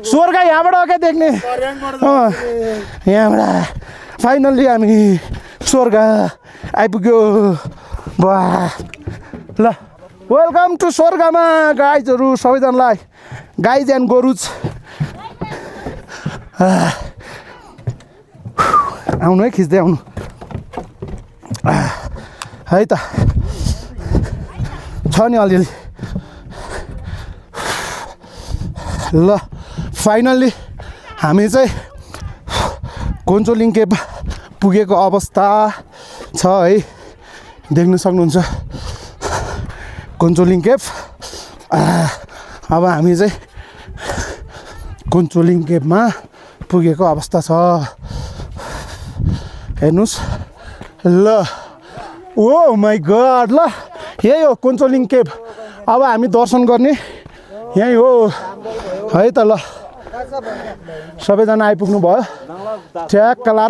स्वर्ग यहाँबाट क्या देख्ने यहाँबाट फाइनल्ली हामी स्वर्ग आइपुग्यो वाह ल वेलकम टु स्वर्गमा गाइजहरू सबैजनालाई गाइज एन्ड गोरुज आउनु है खिच्दै आउनु है त छ नि अलिअलि ल फाइनल्ली हामी चाहिँ कोन्चोलिङ केभ पुगेको अवस्था छ है देख्न सक्नुहुन्छ कोन्चोलिङ केभ अब हामी चाहिँ कोन्चोलिङ केभमा पुगेको अवस्था छ हेर्नुहोस् ल ओ माई गड ल यही हो कोन्चोलिङ केभ अब हामी दर्शन गर्ने यही हो है त ल सबैजना आइपुग्नु भयो ठ्याक्क लाएर